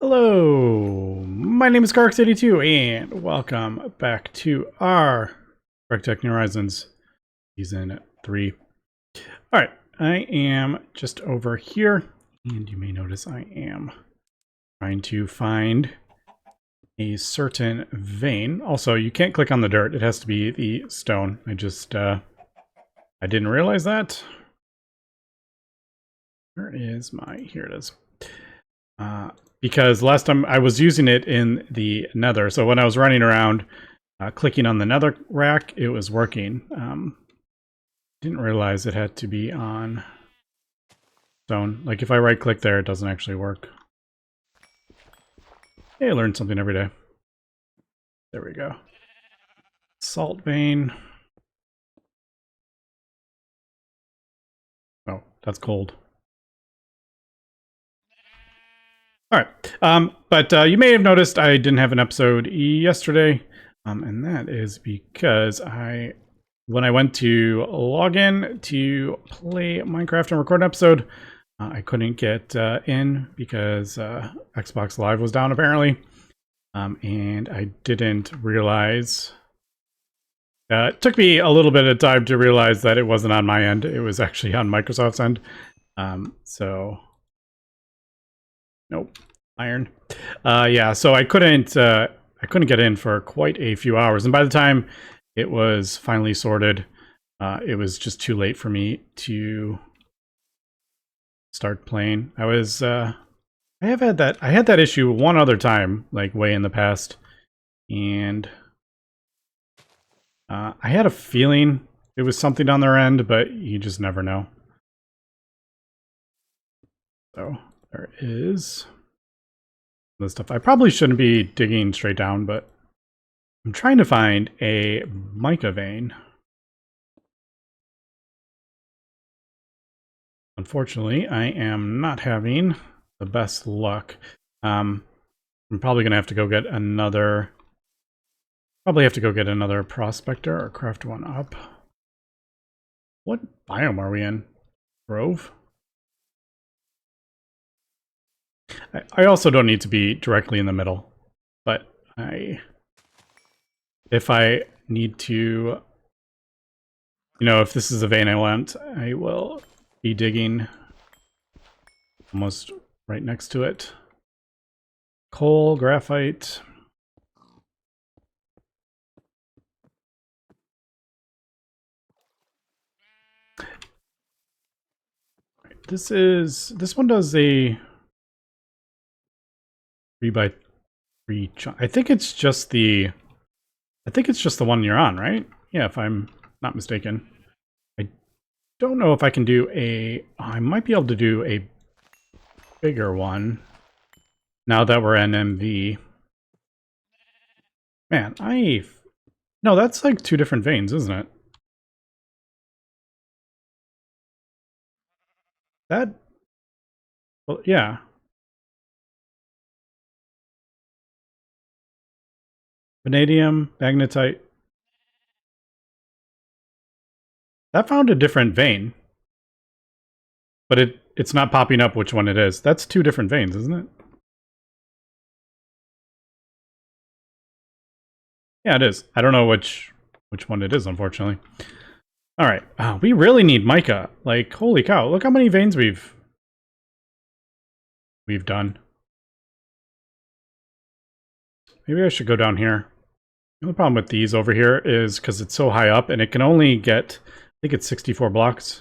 Hello, my name is GregTech and welcome back to our GregTech New Horizons Season 3. Alright, I am just over here, and you may notice I am trying to find a certain vein. Also, you can't click on the dirt, it has to be the stone. I didn't realize that. Where is here it is. Because last time I was using it in the nether, so when I was running around clicking on the nether rack, it was working. Didn't realize it had to be on stone. Like if I right click there, it doesn't actually work. Hey, I learned something every day. There we go. Salt vein. Oh, that's cold. All right, but you may have noticed I didn't have an episode yesterday, and that is because when I went to log in to play Minecraft and record an episode, I couldn't get in because Xbox Live was down apparently, and I didn't realize. It took me a little bit of time to realize that it wasn't on my end; it was actually on Microsoft's end. So. Nope. Iron. Yeah, so I couldn't get in for quite a few hours, and by the time it was finally sorted, it was just too late for me to start playing. I had that issue one other time, like way in the past, and I had a feeling it was something on their end, but you just never know. So there is this stuff. I probably shouldn't be digging straight down, but I'm trying to find a mica vein. Unfortunately, I am not having the best luck. I'm probably gonna have to go get another. Probably have to go get another prospector or craft one up. What biome are we in? Grove? I also don't need to be directly in the middle, but if I need to, if this is a vein I want, I will be digging almost right next to it. Coal, graphite. This one does a 3x3 chunk. I think it's just the one you're on, right? Yeah, if I'm not mistaken. I don't know if I can do I might be able to do a bigger one now that we're NMV. Man, no, that's like two different veins, isn't it? Well, yeah. Vanadium, magnetite. That found a different vein. But it's not popping up which one it is. That's two different veins, isn't it? Yeah, it is. I don't know which one it is, unfortunately. All right. We really need mica. Like, holy cow. Look how many veins we've done. Maybe I should go down here. The only problem with these over here is because it's so high up and it can only get, I think it's 64 blocks.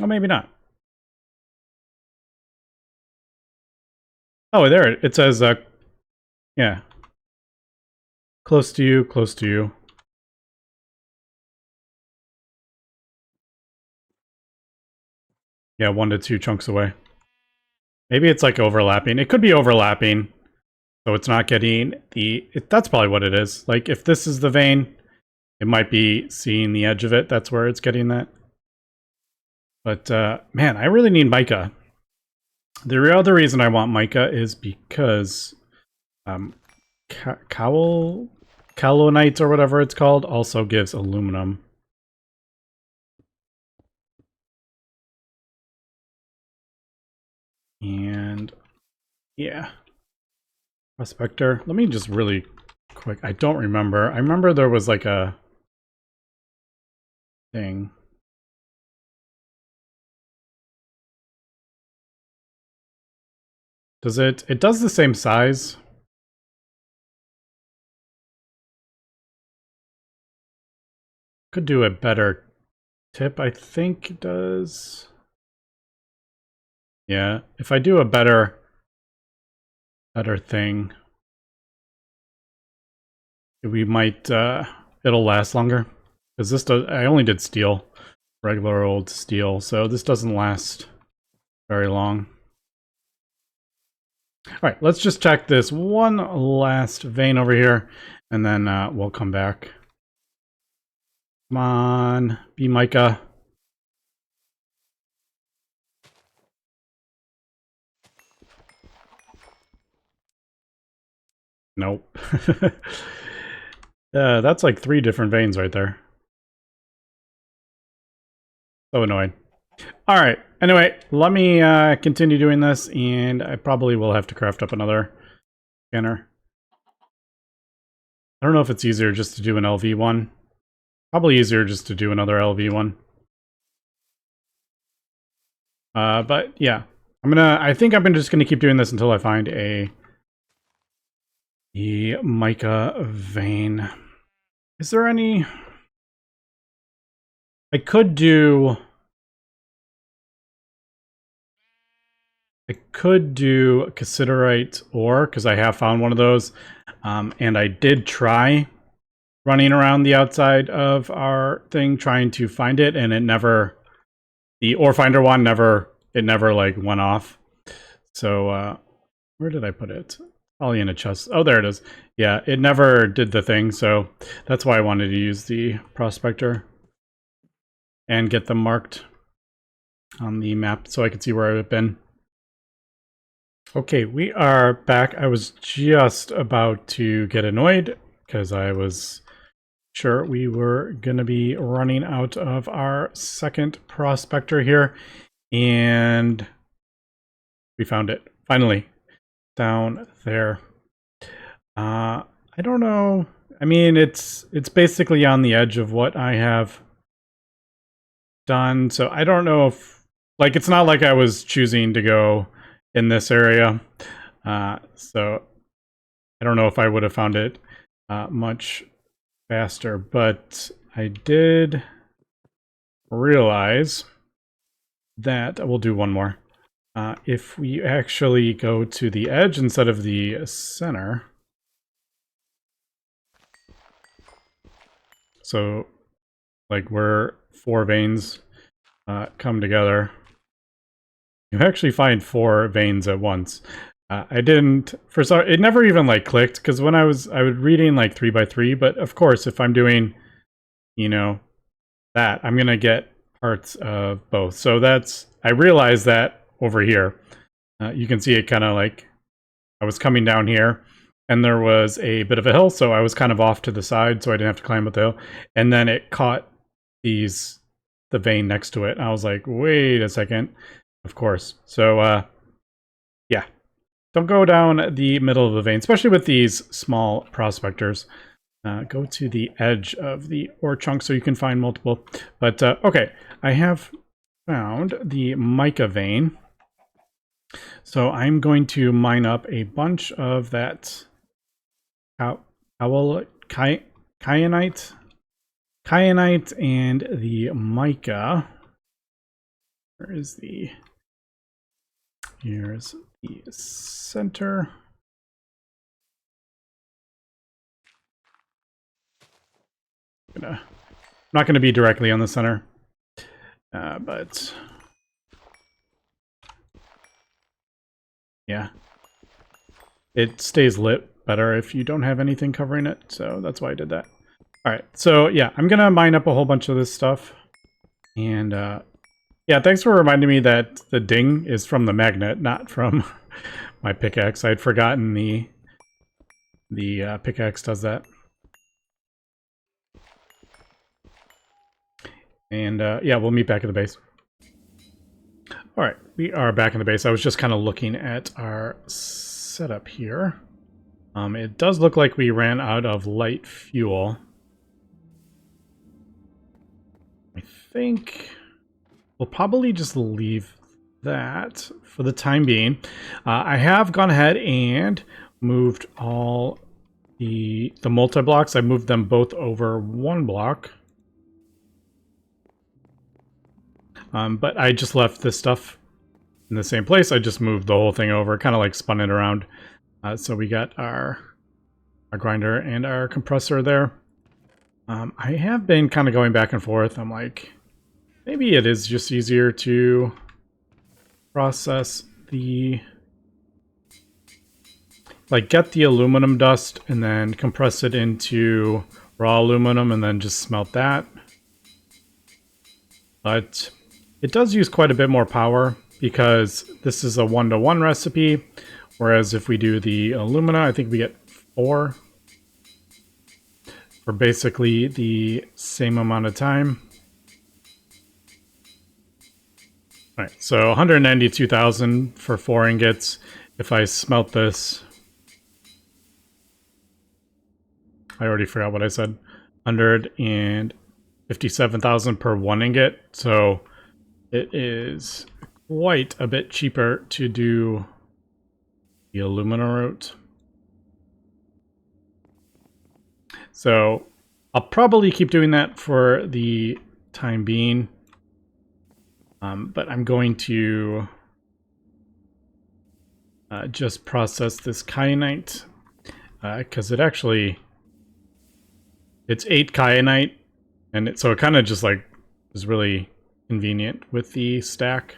Oh, maybe not. Oh, there it says, yeah. Close to you, close to you. Yeah, 1 to 2 chunks away. Maybe it's like overlapping. It could be overlapping. So it's not getting that's probably what it is. Like if this is the vein, it might be seeing the edge of it. That's where it's getting that. But man, I really need mica. The other reason I want mica is because Kaolonite or whatever it's called also gives aluminum. And yeah, prospector. Let me just really quick. I don't remember. I remember there was like a thing. Does it? It does the same size. Could do a better tip, I think it does. Yeah, if I do a better thing, we might it'll last longer. Because this does, I only did steel, regular old steel, so this doesn't last very long. All right, let's just check this one last vein over here, and then we'll come back. Come on, be mica. Nope. That's like 3 different veins right there. So annoying. All right. Anyway, let me continue doing this, and I probably will have to craft up another scanner. I don't know if it's easier just to do an LV one. Probably easier just to do another LV one. But yeah, I think I'm just gonna keep doing this until I find the mica vein. Is there any? I could do cassiterite ore, because I have found one of those. And I did try running around the outside of our thing trying to find it, and the ore finder one never like went off. So where did I put it? Probably in a chest. Oh, there it is. Yeah, it never did the thing, so that's why I wanted to use the prospector and get them marked on the map so I could see where I've been. Okay, we are back. I was just about to get annoyed because I was sure we were going to be running out of our second prospector here, and we found it finally down there. I don't know. I mean, it's basically on the edge of what I have done, so I don't know if, like, it's not like I was choosing to go in this area, so I don't know if I would have found it much faster, but I did realize that we'll do one more. If we actually go to the edge instead of the center, so like where 4 veins come together, you actually find 4 veins at once. I didn't, for some, it never even like clicked, because when I was reading like 3 by 3, but of course if I'm doing, you know, that, I'm gonna get parts of both. So that's, I realized that over here. You can see it kind of like, I was coming down here, and there was a bit of a hill, so I was kind of off to the side, so I didn't have to climb up the hill. And then it caught the vein next to it. And I was like, wait a second. Of course. So, yeah. Don't go down the middle of the vein, especially with these small prospectors. Go to the edge of the ore chunk so you can find multiple. But, okay. I have found the mica vein. So I'm going to mine up a bunch of that kyanite and the mica. Here's the center. I'm not gonna be directly on the center, but yeah, it stays lit better if you don't have anything covering it, so that's why I did that. All right, so yeah, I'm gonna mine up a whole bunch of this stuff, and yeah, thanks for reminding me that the ding is from the magnet, not from my pickaxe. I'd forgotten the pickaxe does that. And yeah, we'll meet back at the base. All right, we are back in the base. I was just kind of looking at our setup here. It does look like we ran out of light fuel. I think we'll probably just leave that for the time being. I have gone ahead and moved all the multi-blocks. I moved them both over one block. But I just left this stuff in the same place. I just moved the whole thing over, kind of like spun it around. So we got our grinder and our compressor there. I have been kind of going back and forth. I'm like, maybe it is just easier to process the, like, get the aluminum dust and then compress it into raw aluminum and then just smelt that. But it does use quite a bit more power because this is a 1-to-1 recipe, whereas if we do the alumina, I think we get 4 for basically the same amount of time. All right, so 192,000 for 4 ingots. If I smelt this, I already forgot what I said. 157,000 per 1 ingot. So it is quite a bit cheaper to do the alumina route. So I'll probably keep doing that for the time being. But I'm going to just process this kyanite because it actually, it's 8 kyanite, and so it kind of just like is really convenient with the stack.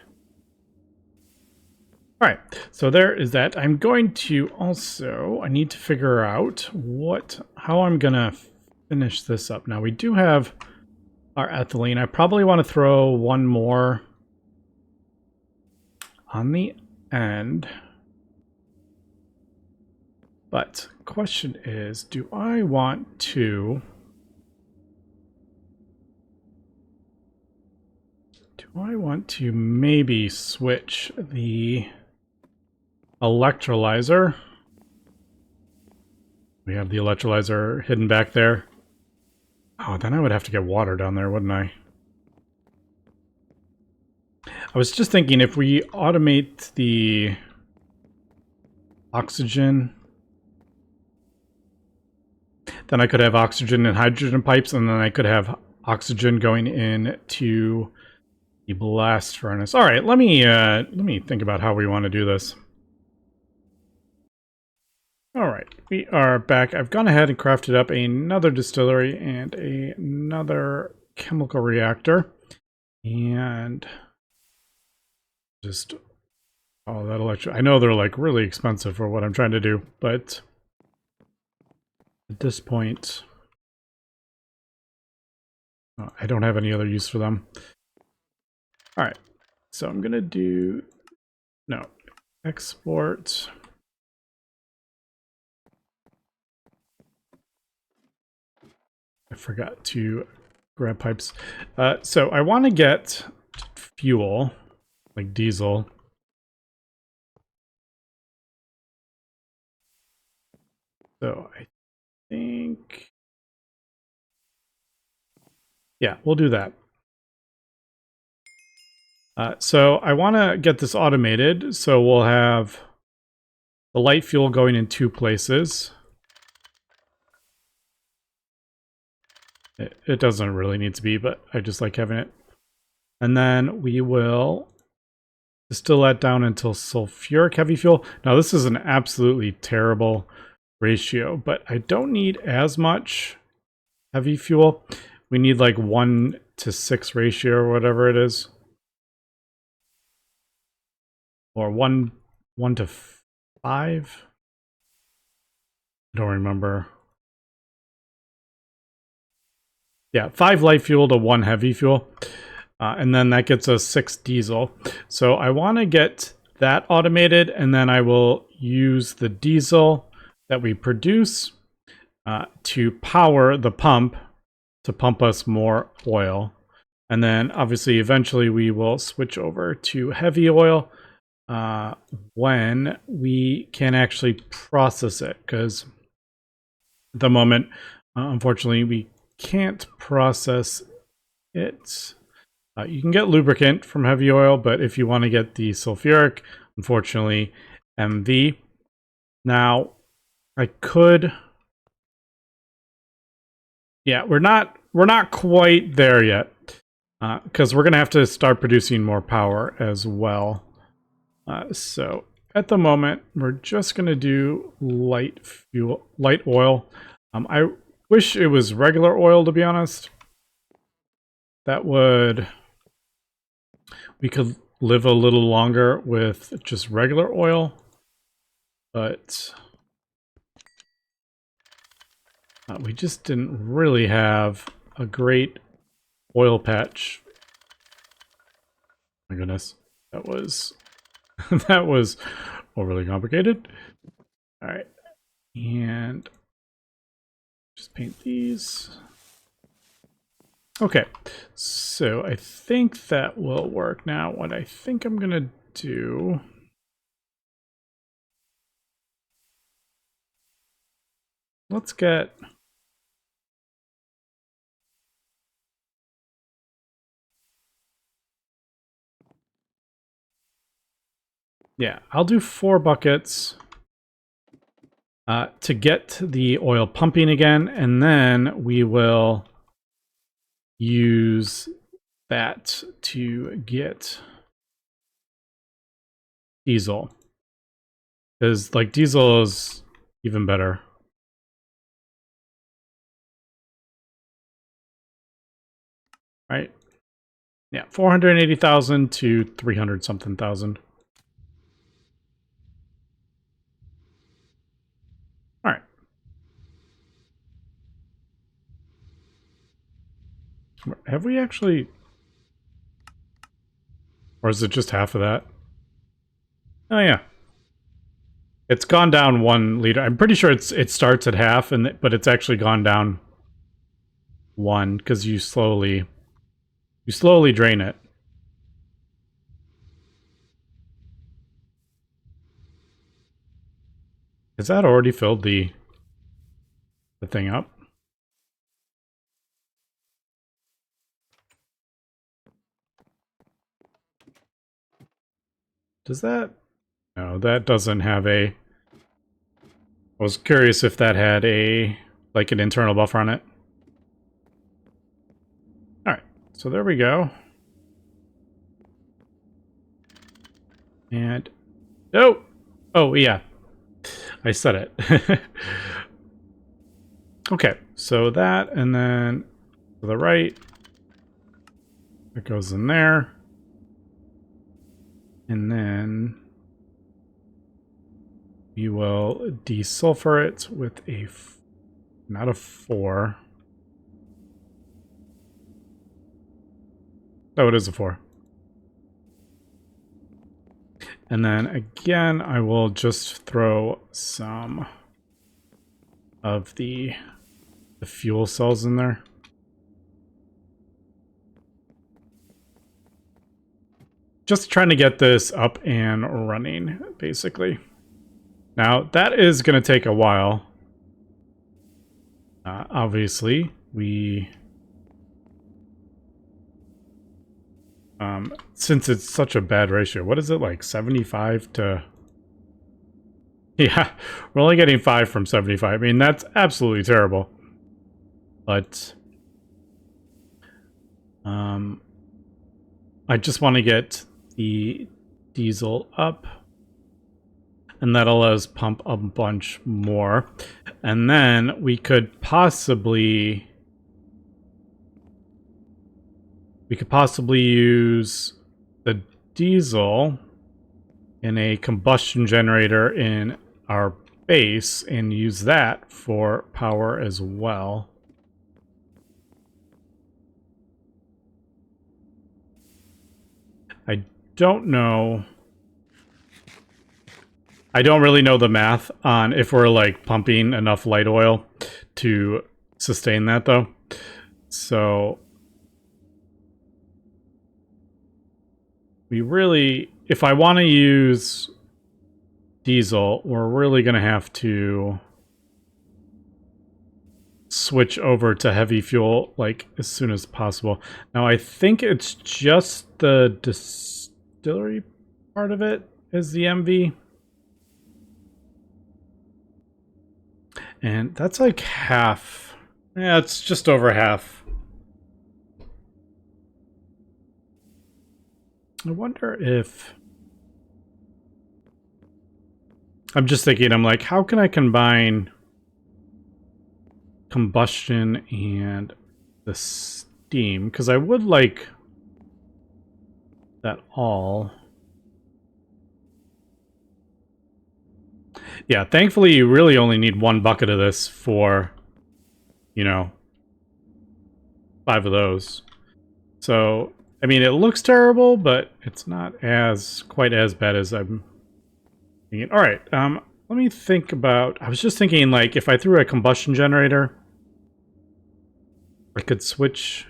All right, so there is that. I'm going to also, I need to figure out how I'm gonna finish this up. Now we do have our ethylene. I probably want to throw one more on the end. But question is, do I want to maybe switch the electrolyzer? We have the electrolyzer hidden back there. Oh, then I would have to get water down there, wouldn't I? I was just thinking if we automate the oxygen, then I could have oxygen and hydrogen pipes, and then I could have oxygen going into the blast furnace. All right, let me think about how we want to do this. All right, we are back. I've gone ahead and crafted up another distillery and another chemical reactor, and just that I know they're like really expensive for what I'm trying to do, but at this point, I don't have any other use for them. All right, so I'm gonna do export. I forgot to grab pipes. So I want to get fuel, like diesel. So I think, yeah, we'll do that. So I want to get this automated. So we'll have the light fuel going in 2 places. It doesn't really need to be, but I just like having it. And then we will distill that down until sulfuric heavy fuel. Now this is an absolutely terrible ratio, but I don't need as much heavy fuel. We need like 1:6 ratio or whatever it is. Or 1:5. I don't remember. Yeah, 5 light fuel to 1 heavy fuel. And then that gets us 6 diesel. So I want to get that automated, and then I will use the diesel that we produce to power the pump to pump us more oil. And then obviously eventually we will switch over to heavy oil when we can actually process it, because at the moment, unfortunately, we can't process it. You can get lubricant from heavy oil, but if you want to get the sulfuric, unfortunately, MV. Now, I could... Yeah, we're not quite there yet, because we're gonna have to start producing more power as well. So at the moment, we're just gonna do light oil. I wish it was regular oil, to be honest. That would... We could live a little longer with just regular oil, but we just didn't really have a great oil patch. My goodness, that was that was overly complicated. All right, and just paint these. Okay, so I think that will work. Now, what I think I'm gonna do... Let's get... Yeah, I'll do 4 buckets to get the oil pumping again, and then we will use that to get diesel. Because, like, diesel is even better. Right? Yeah, 480,000 to 300 something thousand. All right. Have we actually... Or is it just half of that? Oh, yeah. It's gone down 1 liter. I'm pretty sure it starts at half, but it's actually gone down 1 because you slowly drain it. Has that already filled the thing up? Does that? No, that doesn't have a... I was curious if that had like an internal buffer on it. Alright, so there we go. And... Oh! Oh, yeah. I said it. Okay, so that, and then to the right. It goes in there. And then we will desulfur it with not a 4. Oh, it is a 4. And then again, I will just throw some of the fuel cells in there. Just trying to get this up and running, basically. Now, that is going to take a while. Obviously, we... since it's such a bad ratio, what is it, like 75 to... Yeah, we're only getting 5 from 75. I mean, that's absolutely terrible. But... I just want to get the diesel up. And that'll let us pump a bunch more. And then we could possibly... use the diesel in a combustion generator in our base and use that for power as well. I don't know. I don't really know the math on if we're like pumping enough light oil to sustain that though. So we really, if I want to use diesel, we're really going to have to switch over to heavy fuel like as soon as possible. Now I think it's just the distillery part of it is the MV. And that's like half. Yeah, it's just over half. I wonder if... I'm just thinking, I'm like, how can I combine combustion and the steam? Because I would like that all. Yeah, thankfully you really only need one bucket of this for, you know, 5 of those. So, I mean, it looks terrible, but it's not as quite as bad as I'm thinking. All right, let me think about... I was just thinking, like, if I threw a combustion generator, I could switch...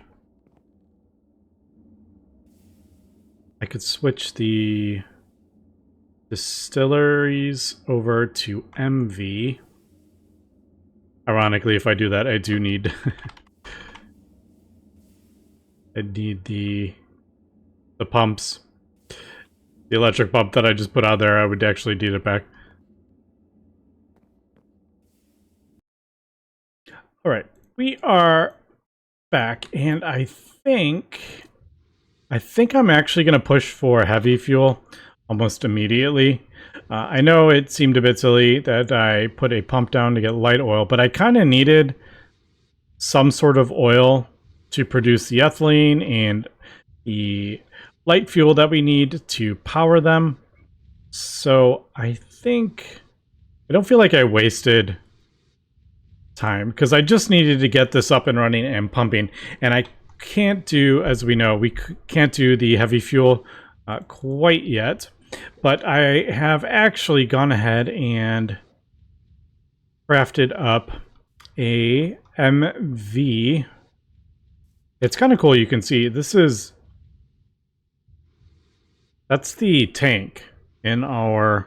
I could switch the distilleries over to MV. Ironically, if I do that, I do need... I need the pumps. The electric pump that I just put out there, I would actually need it back. All right, we are back, and I think I'm actually going to push for heavy fuel almost immediately. I know it seemed a bit silly that I put a pump down to get light oil, but I kind of needed some sort of oil to produce the ethylene and the light fuel that we need to power them. So I don't feel like I wasted time because I just needed to get this up and running and pumping, and I can't do, as we know, we can't do the heavy fuel quite yet, but I have actually gone ahead and crafted up a MV. It's kind of cool. You can see that's the tank in the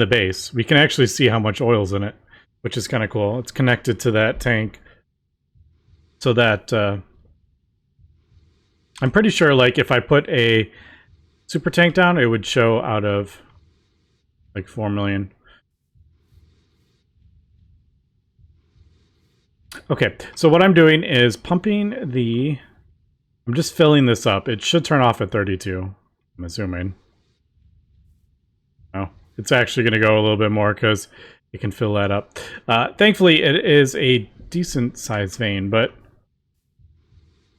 base. We can actually see how much oil's in it, which is kind of cool. It's connected to that tank so that I'm pretty sure, like, if I put a super tank down, it would show out of like 4 million. Okay, so what I'm doing is pumping I'm just filling this up. It should turn off at 32, I'm assuming. Oh, it's actually going to go a little bit more because it can fill that up. Thankfully, it is a decent sized vein, but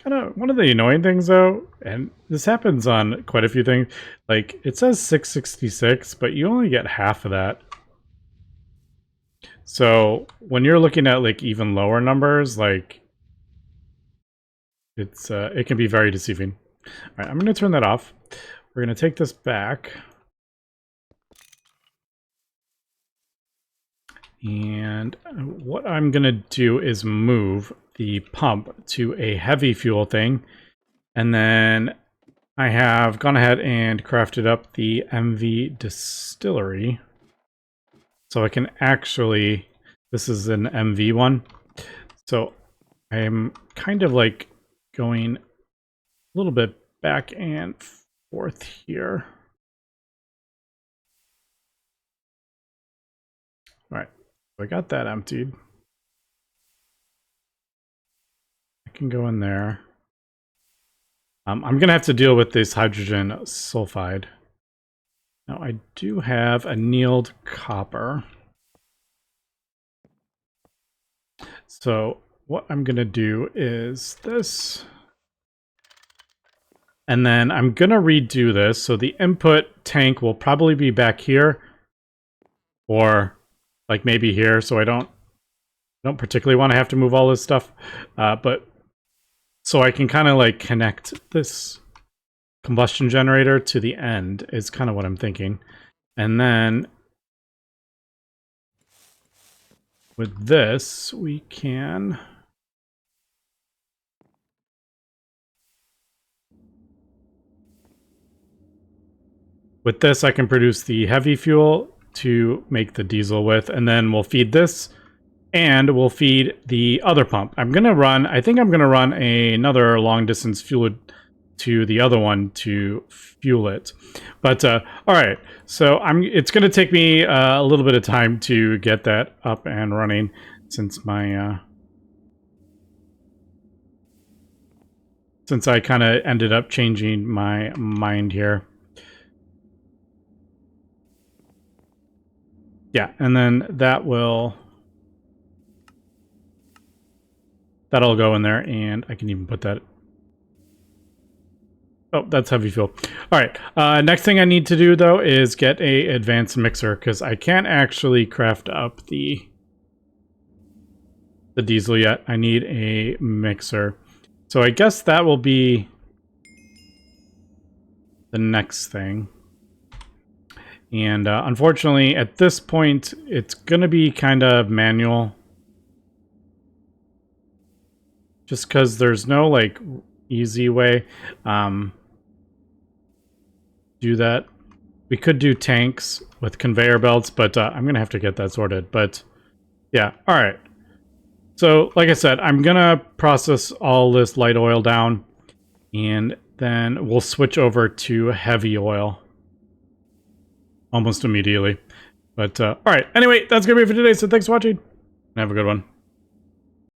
kind of one of the annoying things, though, and this happens on quite a few things, like, it says 666, but you only get half of that. So when you're looking at, like, even lower numbers, like, it can be very deceiving. All right, I'm going to turn that off. We're going to take this back. And what I'm going to do is move the pump to a heavy fuel thing. And then I have gone ahead and crafted up the MV distillery. So I can actually... This is an MV one. So I'm kind of like going a little bit back and forth here. All right, so I got that emptied. I can go in there. I'm going to have to deal with this hydrogen sulfide. Now, I do have annealed copper. So what I'm going to do is this. And then I'm going to redo this. So the input tank will probably be back here. Or like maybe here. So I don't particularly want to have to move all this stuff. But so I can kind of like connect this combustion generator to the end is kind of what I'm thinking. And then with this, we can... with this, I can produce the heavy fuel to make the diesel with, and then we'll feed this, and we'll feed the other pump. I think I'm gonna run another long distance fluid to the other one to fuel it. But all right, so it's gonna take me a little bit of time to get that up and running, since my since I kind of ended up changing my mind here. Yeah, and then that'll go in there, and I can even put that. Oh, that's heavy fuel. All right, next thing I need to do, though, is get a advanced mixer, because I can't actually craft up the diesel yet. I need a mixer. So I guess that will be the next thing. And unfortunately, at this point, it's going to be kind of manual. Just because there's no, like, easy way do that. We could do tanks with conveyor belts, but I'm going to have to get that sorted. But, yeah, all right. So, like I said, I'm going to process all this light oil down, and then we'll switch over to heavy oil almost immediately. But, all right. Anyway, that's going to be it for today, so thanks for watching, and have a good one.